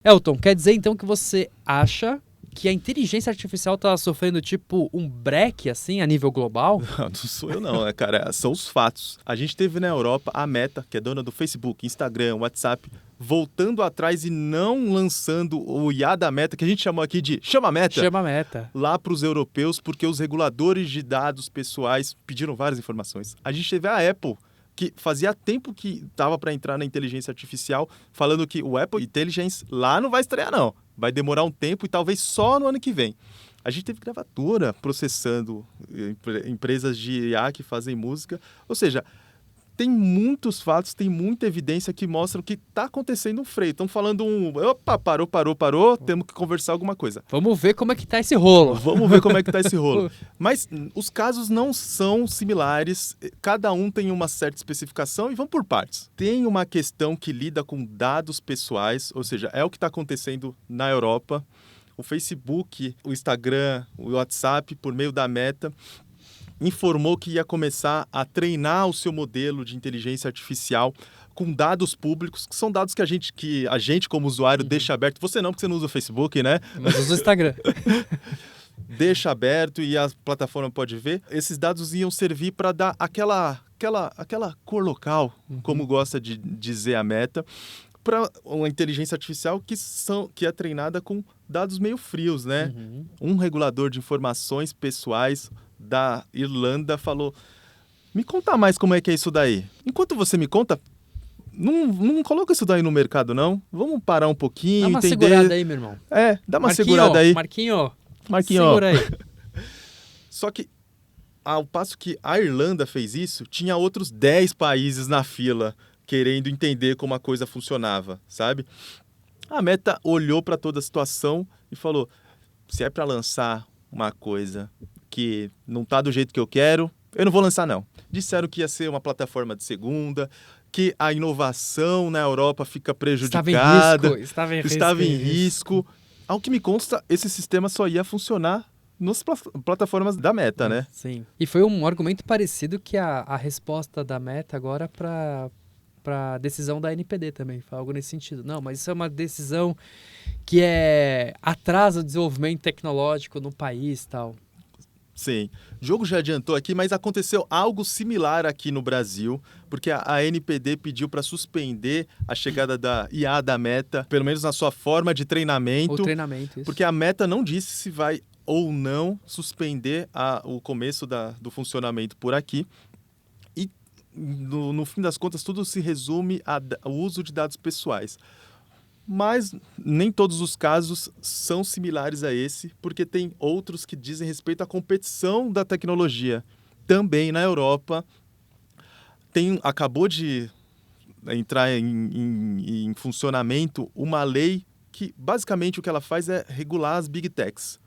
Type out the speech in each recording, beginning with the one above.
Elton, quer dizer então que você acha que a inteligência artificial está sofrendo tipo um break assim a nível global? Não sou eu não, cara, são os fatos. A gente teve na Europa a Meta, que é dona do Facebook, Instagram, WhatsApp, voltando atrás e não lançando o IA da Meta, que a gente chamou aqui de Chama Meta, Chama a meta. lá para os europeus, porque os reguladores de dados pessoais pediram várias informações. A gente teve a Apple, que fazia tempo que estava para entrar na inteligência artificial, falando que o Apple Intelligence lá não vai estrear não, vai demorar um tempo e talvez só no ano que vem. A gente teve gravadora processando empresas de IA que fazem música, ou seja, tem muitos fatos, tem muita evidência que mostram que está acontecendo um freio. Estão falando opa, parou, temos que conversar alguma coisa. Vamos ver como é que tá esse rolo. Vamos ver como é que tá esse rolo. Mas os casos não são similares, cada um tem uma certa especificação e vamos por partes. Tem uma questão que lida com dados pessoais, ou seja, é o que está acontecendo na Europa. O Facebook, o Instagram, o WhatsApp, por meio da Meta, informou que ia começar a treinar o seu modelo de inteligência artificial com dados públicos, que são dados que a gente como usuário deixa aberto. Você não, porque você não usa o Facebook, né? Mas usa o Instagram. Deixa aberto e a plataforma pode ver. Esses dados iam servir para dar aquela cor local, como gosta de dizer a Meta, para uma inteligência artificial que é treinada com dados meio frios, né? Um regulador de informações pessoais da Irlanda falou: me conta mais como é que é isso daí. Enquanto você me conta, não coloca isso daí no mercado, não. Vamos parar um pouquinho, Dá uma entender. segurada aí, meu irmão. Dá uma segurada aí. Marquinho, Marquinhos. segura aí. Só que, ao passo que a Irlanda fez isso, tinha outros 10 países na fila querendo entender como a coisa funcionava, sabe? A Meta olhou para toda a situação e falou: se é para lançar uma coisa que não tá do jeito que eu quero, eu não vou lançar não. Disseram que ia ser uma plataforma de segunda, que a inovação na Europa fica prejudicada. Estava em risco. Ao que me consta, esse sistema só ia funcionar nas plataformas da Meta, né? Sim. E foi um argumento parecido que a resposta da Meta agora para a decisão da NPD também, foi algo nesse sentido. Não, mas isso é uma decisão que atrasa o desenvolvimento tecnológico no país e tal. Sim. O jogo já adiantou aqui, mas aconteceu algo similar aqui no Brasil, porque a NPD pediu para suspender a chegada da IA da Meta, pelo menos na sua forma de treinamento. O treinamento, isso. Porque a Meta não disse se vai ou não suspender o começo do funcionamento por aqui. E, no fim das contas, tudo se resume ao uso de dados pessoais. Mas nem todos os casos são similares a esse, porque tem outros que dizem respeito à competição da tecnologia. Também na Europa, acabou de entrar em funcionamento uma lei que, basicamente, o que ela faz é regular as Big Techs.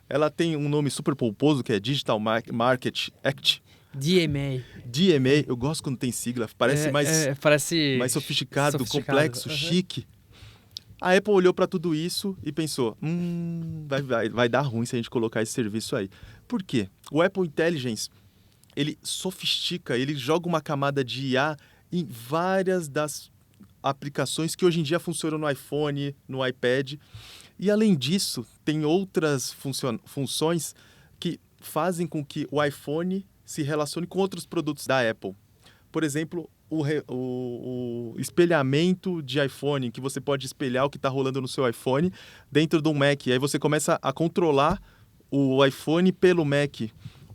Ela tem um nome super pomposo, que é Digital Market Act. DMA. DMA, eu gosto quando tem sigla, parece mais sofisticado, complexo, chique. A Apple olhou para tudo isso e pensou, vai dar ruim se a gente colocar esse serviço aí. Por quê? O Apple Intelligence, ele sofistica, ele joga uma camada de IA em várias das aplicações que hoje em dia funcionam no iPhone, no iPad. E, além disso, tem outras funções que fazem com que o iPhone se relacione com outros produtos da Apple. Por exemplo, o espelhamento de iPhone, que você pode espelhar o que está rolando no seu iPhone dentro de um Mac. E aí você começa a controlar o iPhone pelo Mac,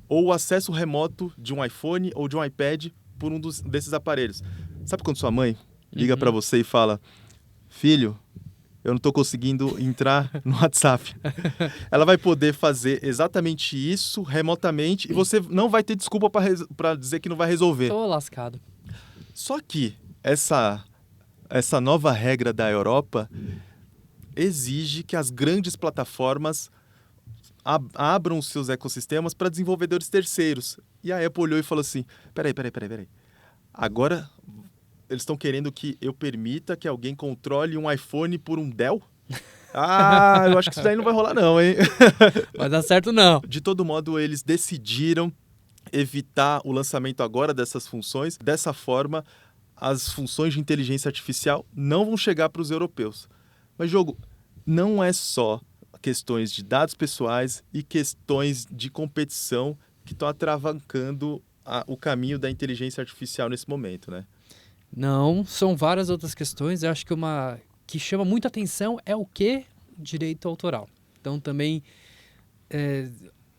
ou o acesso remoto de um iPhone ou de um iPad por um desses aparelhos. Sabe quando sua mãe liga para você e fala: filho, eu não estou conseguindo entrar no WhatsApp? Ela vai poder fazer exatamente isso remotamente e você não vai ter desculpa para dizer que não vai resolver. Tô lascado. Só que essa nova regra da Europa exige que as grandes plataformas abram os seus ecossistemas para desenvolvedores terceiros. E a Apple olhou e falou assim: peraí. Agora eles estão querendo que eu permita que alguém controle um iPhone por um Dell? Eu acho que isso daí não vai rolar não, hein? Vai dar certo não. De todo modo, eles decidiram evitar o lançamento agora dessas funções. Dessa forma, as funções de inteligência artificial não vão chegar para os europeus. Mas, Diogo, não é só questões de dados pessoais e questões de competição que estão atravancando o caminho da inteligência artificial nesse momento, né? Não, são várias outras questões. Eu acho que uma que chama muita atenção é o quê? Direito autoral. Então, também,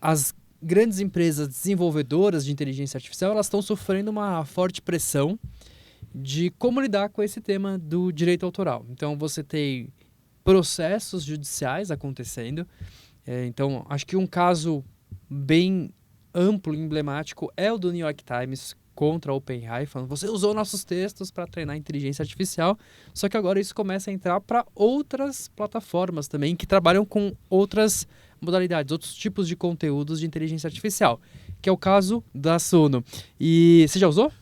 as grandes empresas desenvolvedoras de inteligência artificial, elas estão sofrendo uma forte pressão de como lidar com esse tema do direito autoral. Então, você tem processos judiciais acontecendo. Então, acho que um caso bem amplo e emblemático é o do New York Times contra a OpenAI, falando: você usou nossos textos para treinar inteligência artificial, só que agora isso começa a entrar para outras plataformas também que trabalham com outras modalidades, outros tipos de conteúdos de inteligência artificial, que é o caso da Suno. E você já usou?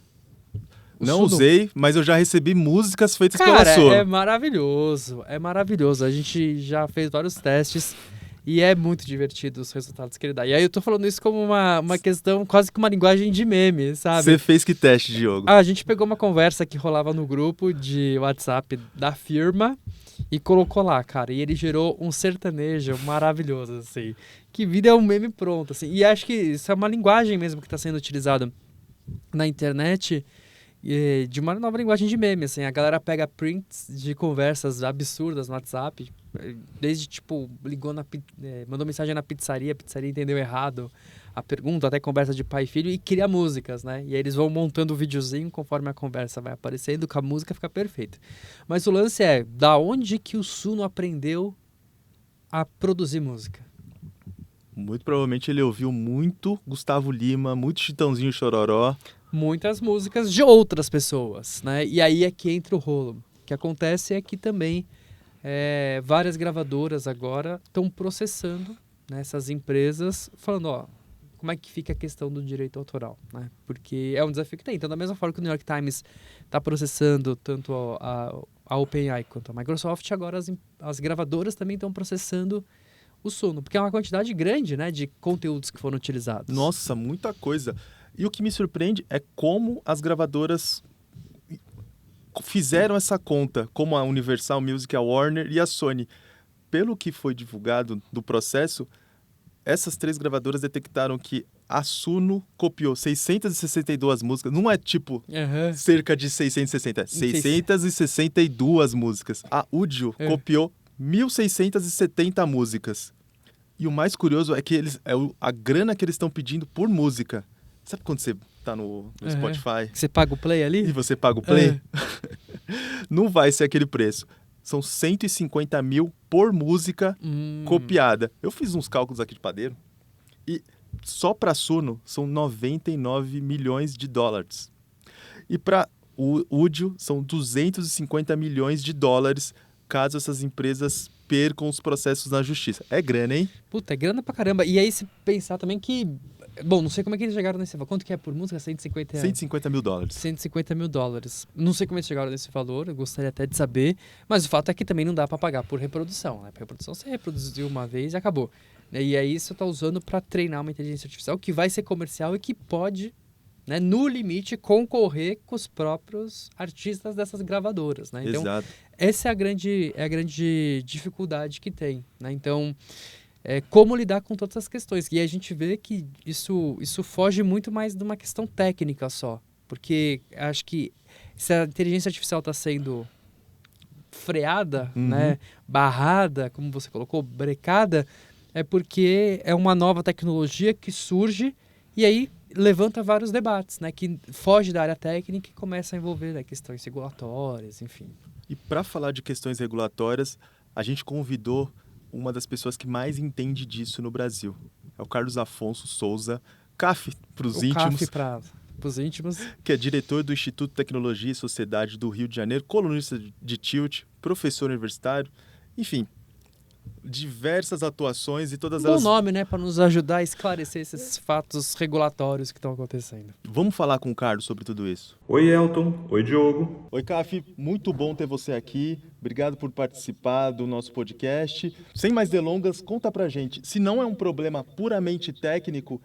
Não usei, mas eu já recebi músicas feitas pela Suno. É maravilhoso, é maravilhoso. A gente já fez vários testes e é muito divertido os resultados que ele dá. E aí eu tô falando isso como uma questão, quase que uma linguagem de meme, sabe? Você fez que teste, Diogo? A gente pegou uma conversa que rolava no grupo de WhatsApp da firma e colocou lá, cara. E ele gerou um sertanejo maravilhoso, assim. Que vira um meme pronto, assim. E acho que isso é uma linguagem mesmo que está sendo utilizada na internet, de uma nova linguagem de meme, assim. A galera pega prints de conversas absurdas no WhatsApp, desde, tipo, mandou mensagem na pizzaria, a pizzaria entendeu errado a pergunta, até conversa de pai e filho, e cria músicas, né? E aí eles vão montando o videozinho conforme a conversa vai aparecendo, que a música fica perfeita. Mas o lance é, da onde que o Suno aprendeu a produzir música? Muito provavelmente ele ouviu muito Gustavo Lima, muito Chitãozinho Chororó. Muitas músicas de outras pessoas, né? E aí é que entra o rolo. O que acontece é que também várias gravadoras agora estão processando, né, essas empresas, falando, ó, como é que fica a questão do direito autoral, né? Porque é um desafio que tem. Então, da mesma forma que o New York Times está processando tanto a OpenAI quanto a Microsoft, agora as gravadoras também estão processando o Suno, porque é uma quantidade grande, né, de conteúdos que foram utilizados. Nossa, muita coisa. E o que me surpreende é como as gravadoras fizeram essa conta, como a Universal Music, a Warner e a Sony. Pelo que foi divulgado do processo, essas 3 gravadoras detectaram que a Suno copiou 662 músicas. Não é tipo cerca de 660, 662 músicas. A Udio copiou 1.670 músicas. E o mais curioso é que a grana que eles estão pedindo por música. Sabe quando você tá no Spotify? Você paga o play ali? E você paga o play? Não vai ser aquele preço. São 150 mil por música copiada. Eu fiz uns cálculos aqui de padeiro. E só para Suno são 99 milhões de dólares. E para o Udio são 250 milhões de dólares caso essas empresas percam os processos na justiça. É grana, hein? Puta, é grana pra caramba. E aí se pensar também que... Bom, não sei como é que eles chegaram nesse valor. Quanto que é por música? 150 mil dólares. 150 mil dólares. Não sei como eles chegaram nesse valor, eu gostaria até de saber. Mas o fato é que também não dá para pagar por reprodução, né? Por reprodução você reproduziu uma vez e acabou. E aí você está usando para treinar uma inteligência artificial que vai ser comercial e que pode, né, no limite, concorrer com os próprios artistas dessas gravadoras, né? Então, exato. Essa é a grande dificuldade que tem, né? Então... como lidar com todas as questões. E a gente vê que isso foge muito mais de uma questão técnica só. Porque acho que se a inteligência artificial está sendo freada, né, barrada, como você colocou, brecada, é porque é uma nova tecnologia que surge e aí levanta vários debates, né, que foge da área técnica e começa a envolver, né, questões regulatórias, enfim. E para falar de questões regulatórias, a gente convidou uma das pessoas que mais entende disso no Brasil. É o Carlos Afonso Souza, CAF para os íntimos. CAF para os íntimos. Que é diretor do Instituto de Tecnologia e Sociedade do Rio de Janeiro, colunista de Tilt, professor universitário, enfim, diversas atuações e todas elas... Bom nome, né, para nos ajudar a esclarecer esses fatos regulatórios que estão acontecendo. Vamos falar com o Carlos sobre tudo isso. Oi, Elton. Oi, Diogo. Oi, CAF. Muito bom ter você aqui. Obrigado por participar do nosso podcast. Sem mais delongas, conta pra gente. Se não é um problema puramente técnico,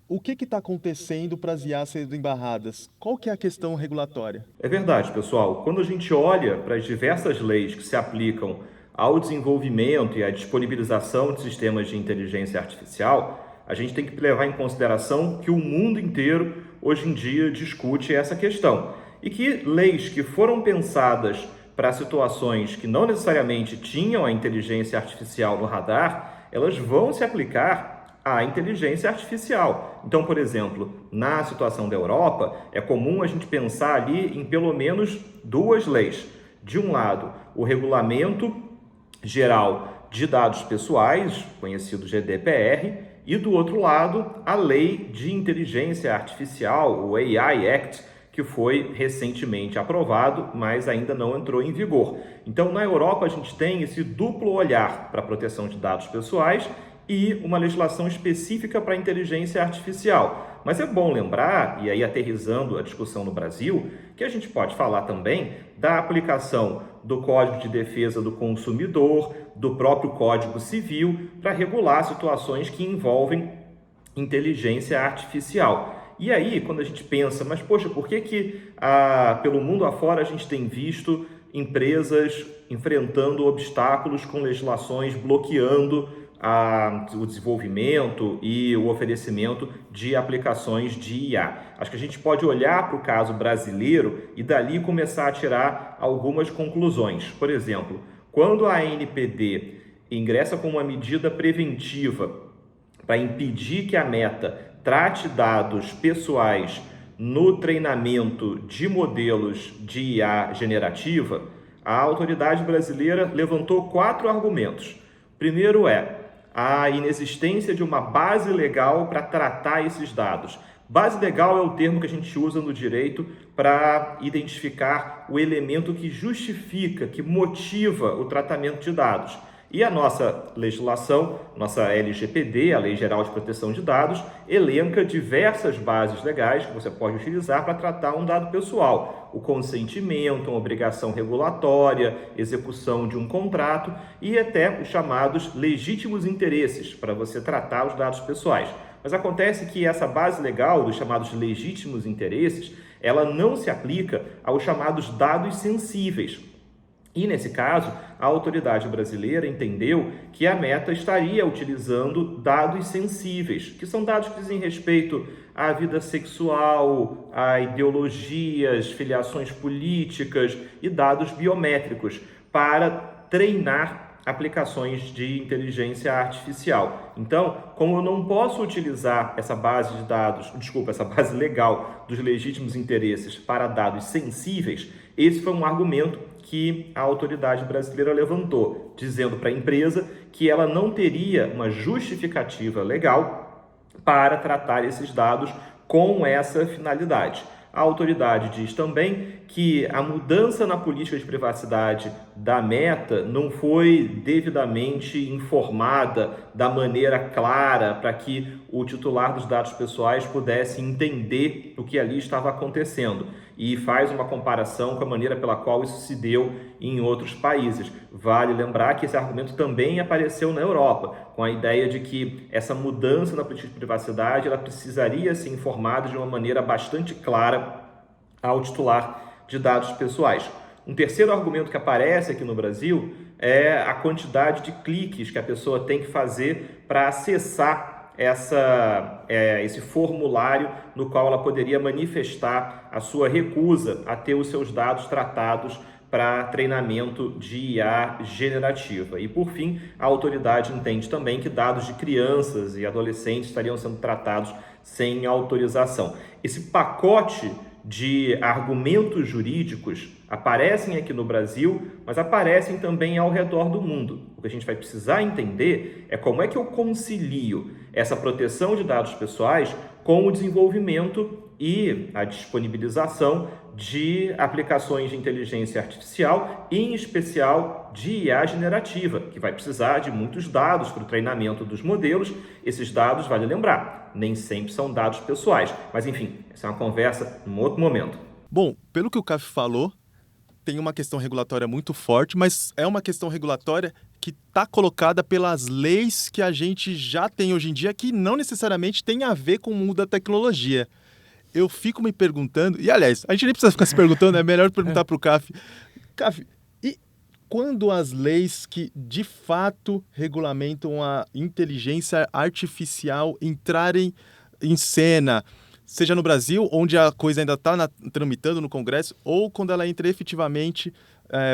o que está acontecendo para as IAs serem barradas? Qual que é a questão regulatória? É verdade, pessoal. Quando a gente olha para as diversas leis que se aplicam ao desenvolvimento e à disponibilização de sistemas de inteligência artificial, a gente tem que levar em consideração que o mundo inteiro, hoje em dia, discute essa questão. E que leis que foram pensadas para situações que não necessariamente tinham a inteligência artificial no radar, elas vão se aplicar à inteligência artificial. Então, por exemplo, na situação da Europa, é comum a gente pensar ali em pelo menos 2 leis. De um lado, o Regulamento Geral de Dados Pessoais, conhecido GDPR, e do outro lado, a Lei de Inteligência Artificial, o AI Act, que foi recentemente aprovado, mas ainda não entrou em vigor. Então, na Europa, a gente tem esse duplo olhar para a proteção de dados pessoais e uma legislação específica para a inteligência artificial. Mas é bom lembrar, e aí aterrissando a discussão no Brasil, que a gente pode falar também da aplicação do Código de Defesa do Consumidor, do próprio Código Civil, para regular situações que envolvem inteligência artificial. E aí, quando a gente pensa, mas poxa, por que pelo mundo afora a gente tem visto empresas enfrentando obstáculos com legislações bloqueando o desenvolvimento e o oferecimento de aplicações de IA? Acho que a gente pode olhar para o caso brasileiro e dali começar a tirar algumas conclusões. Por exemplo, quando a ANPD ingressa com uma medida preventiva para impedir que a Meta trate dados pessoais no treinamento de modelos de IA generativa, a autoridade brasileira levantou 4 argumentos. Primeiro é a inexistência de uma base legal para tratar esses dados. Base legal é o termo que a gente usa no direito para identificar o elemento que justifica, que motiva o tratamento de dados. E a nossa legislação, nossa LGPD, a Lei Geral de Proteção de Dados, elenca diversas bases legais que você pode utilizar para tratar um dado pessoal. O consentimento, uma obrigação regulatória, execução de um contrato e até os chamados legítimos interesses para você tratar os dados pessoais. Mas acontece que essa base legal dos chamados legítimos interesses, ela não se aplica aos chamados dados sensíveis. E, nesse caso, a autoridade brasileira entendeu que a Meta estaria utilizando dados sensíveis, que são dados que dizem respeito à vida sexual, a ideologias, filiações políticas e dados biométricos para treinar aplicações de inteligência artificial. Então, como eu não posso utilizar essa base de dados, essa base legal dos legítimos interesses para dados sensíveis, esse foi um argumento que a autoridade brasileira levantou, dizendo para a empresa que ela não teria uma justificativa legal para tratar esses dados com essa finalidade. A autoridade diz também que a mudança na política de privacidade da Meta não foi devidamente informada da maneira clara para que o titular dos dados pessoais pudesse entender o que ali estava acontecendo. E faz uma comparação com a maneira pela qual isso se deu em outros países. Vale lembrar que esse argumento também apareceu na Europa, com a ideia de que essa mudança na política de privacidade ela precisaria ser informada de uma maneira bastante clara ao titular de dados pessoais. Um terceiro argumento que aparece aqui no Brasil é a quantidade de cliques que a pessoa tem que fazer para acessar esse formulário no qual ela poderia manifestar a sua recusa a ter os seus dados tratados para treinamento de IA generativa. E, por fim, a autoridade entende também que dados de crianças e adolescentes estariam sendo tratados sem autorização. Esse pacote de argumentos jurídicos aparecem aqui no Brasil, mas aparecem também ao redor do mundo. O que a gente vai precisar entender é como é que eu concilio essa proteção de dados pessoais com o desenvolvimento e a disponibilização de aplicações de inteligência artificial, em especial de IA generativa, que vai precisar de muitos dados para o treinamento dos modelos. Esses dados, vale lembrar, nem sempre são dados pessoais. Mas, enfim, essa é uma conversa em outro momento. Bom, pelo que o CAF falou, tem uma questão regulatória muito forte, mas é uma questão regulatória que está colocada pelas leis que a gente já tem hoje em dia, que não necessariamente tem a ver com o mundo da tecnologia. Eu fico me perguntando, e aliás, a gente nem precisa ficar se perguntando, é melhor perguntar para o CAF. CAF, e quando as leis que de fato regulamentam a inteligência artificial entrarem em cena, seja no Brasil, onde a coisa ainda está tramitando no Congresso, ou quando ela entra efetivamente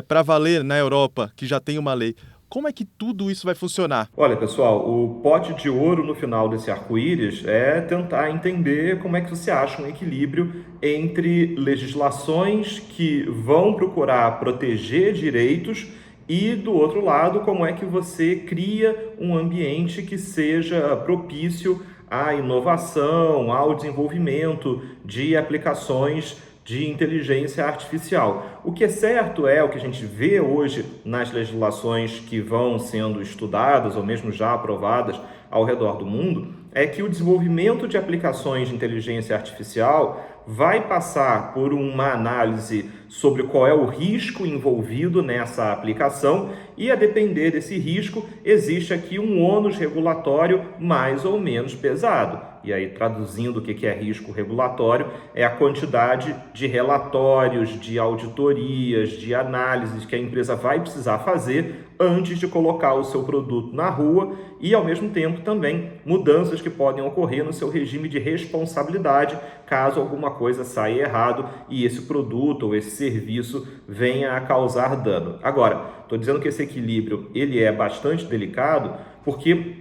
para valer na Europa, que já tem uma lei? Como é que tudo isso vai funcionar? Olha, pessoal, o pote de ouro no final desse arco-íris é tentar entender como é que você acha um equilíbrio entre legislações que vão procurar proteger direitos e, do outro lado, como é que você cria um ambiente que seja propício à inovação, ao desenvolvimento de aplicações de inteligência artificial. O que é certo é, o que a gente vê hoje nas legislações que vão sendo estudadas ou mesmo já aprovadas ao redor do mundo, é que o desenvolvimento de aplicações de inteligência artificial vai passar por uma análise sobre qual é o risco envolvido nessa aplicação e, a depender desse risco, existe aqui um ônus regulatório mais ou menos pesado. E aí, traduzindo o que é risco regulatório, é a quantidade de relatórios, de auditorias, de análises que a empresa vai precisar fazer antes de colocar o seu produto na rua e, ao mesmo tempo, também mudanças que podem ocorrer no seu regime de responsabilidade caso alguma coisa saia errado e esse produto ou esse serviço venha a causar dano. Agora, estou dizendo que esse equilíbrio ele é bastante delicado porque,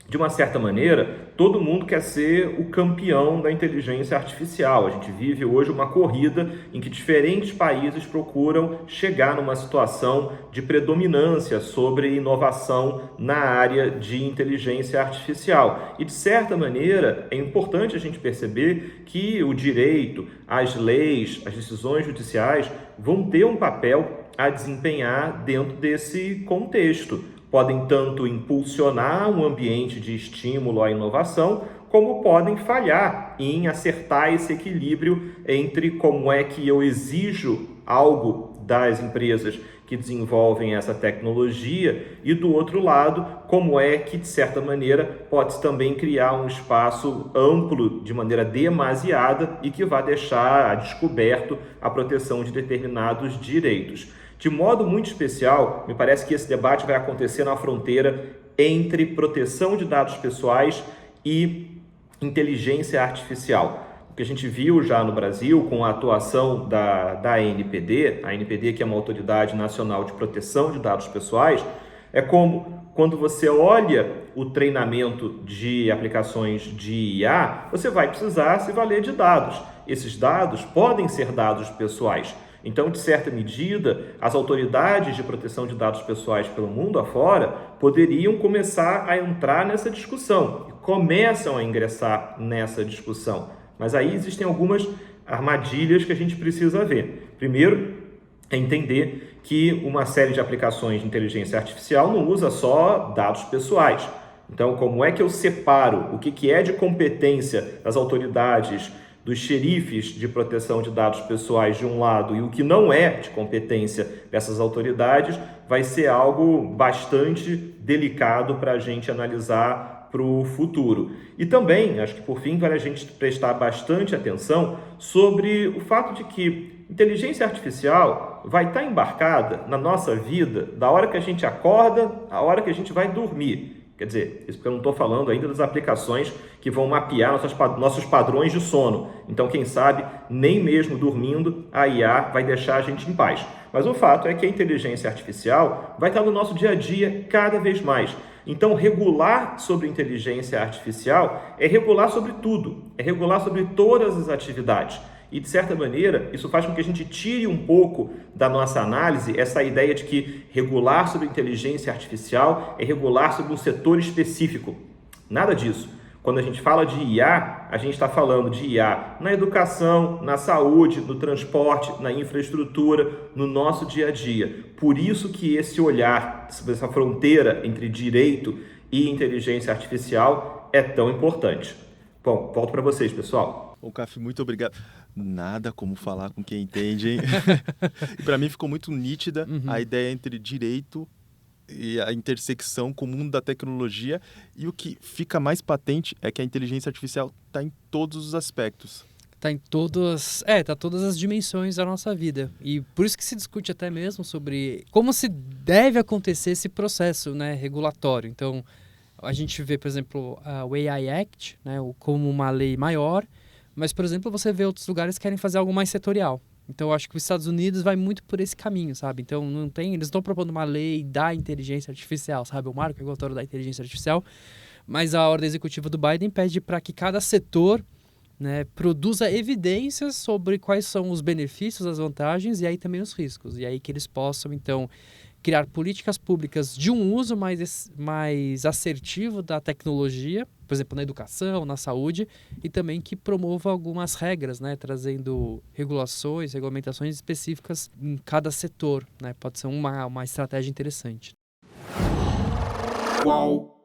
de uma certa maneira, todo mundo quer ser o campeão da inteligência artificial. A gente vive hoje uma corrida em que diferentes países procuram chegar numa situação de predominância sobre inovação na área de inteligência artificial. E, de certa maneira, é importante a gente perceber que o direito, as leis, as decisões judiciais vão ter um papel a desempenhar dentro desse contexto. Podem tanto impulsionar um ambiente de estímulo à inovação, como podem falhar em acertar esse equilíbrio entre como é que eu exijo algo das empresas que desenvolvem essa tecnologia e, do outro lado, como é que, de certa maneira, pode também criar um espaço amplo de maneira demasiada e que vai deixar a descoberto a proteção de determinados direitos. De modo muito especial, me parece que esse debate vai acontecer na fronteira entre proteção de dados pessoais e inteligência artificial. O que a gente viu já no Brasil com a atuação da ANPD, a ANPD, que é uma autoridade nacional de proteção de dados pessoais, é como quando você olha o treinamento de aplicações de IA, você vai precisar se valer de dados. Esses dados podem ser dados pessoais. Então, de certa medida, as autoridades de proteção de dados pessoais pelo mundo afora poderiam começar a entrar nessa discussão e começam a ingressar nessa discussão. Mas aí existem algumas armadilhas que a gente precisa ver. Primeiro, é entender que uma série de aplicações de inteligência artificial não usa só dados pessoais. Então, como é que eu separo o que é de competência das autoridades, dos xerifes de proteção de dados pessoais de um lado e o que não é de competência dessas autoridades, vai ser algo bastante delicado para a gente analisar para o futuro. E também, acho que por fim, vale a gente prestar bastante atenção sobre o fato de que inteligência artificial vai estar embarcada na nossa vida da hora que a gente acorda à hora que a gente vai dormir. Quer dizer, isso porque eu não estou falando ainda das aplicações que vão mapear nossos padrões de sono. Então, quem sabe, nem mesmo dormindo, a IA vai deixar a gente em paz. Mas o fato é que a inteligência artificial vai estar no nosso dia a dia cada vez mais. Então, regular sobre inteligência artificial é regular sobre tudo, é regular sobre todas as atividades. E, de certa maneira, isso faz com que a gente tire um pouco da nossa análise essa ideia de que regular sobre inteligência artificial é regular sobre um setor específico. Nada disso. Quando a gente fala de IA, a gente está falando de IA na educação, na saúde, no transporte, na infraestrutura, no nosso dia a dia. Por isso que esse olhar, essa fronteira entre direito e inteligência artificial é tão importante. Bom, volto para vocês, pessoal. Ô, Caf, muito obrigado. Nada como falar com quem entende, hein? E para mim ficou muito nítida a ideia entre direito e a intersecção com o mundo da tecnologia. E o que fica mais patente é que a inteligência artificial está em todos os aspectos. Tá em todas as dimensões da nossa vida. E por isso que se discute até mesmo sobre como se deve acontecer esse processo, né, regulatório. Então, a gente vê, por exemplo, o AI Act, né, como uma lei maior, mas, por exemplo, você vê outros lugares que querem fazer algo mais setorial. Então, eu acho que os Estados Unidos vai muito por esse caminho, sabe? Então, eles estão propondo uma lei da inteligência artificial, sabe? O marco regulatório da inteligência artificial, mas a ordem executiva do Biden pede para que cada setor, né, produza evidências sobre quais são os benefícios, as vantagens e aí também os riscos. E aí que eles possam, então, criar políticas públicas de um uso mais assertivo da tecnologia, por exemplo, na educação, na saúde, e também que promova algumas regras, né, trazendo regulações, regulamentações específicas em cada setor, né? Pode ser uma estratégia interessante. Qual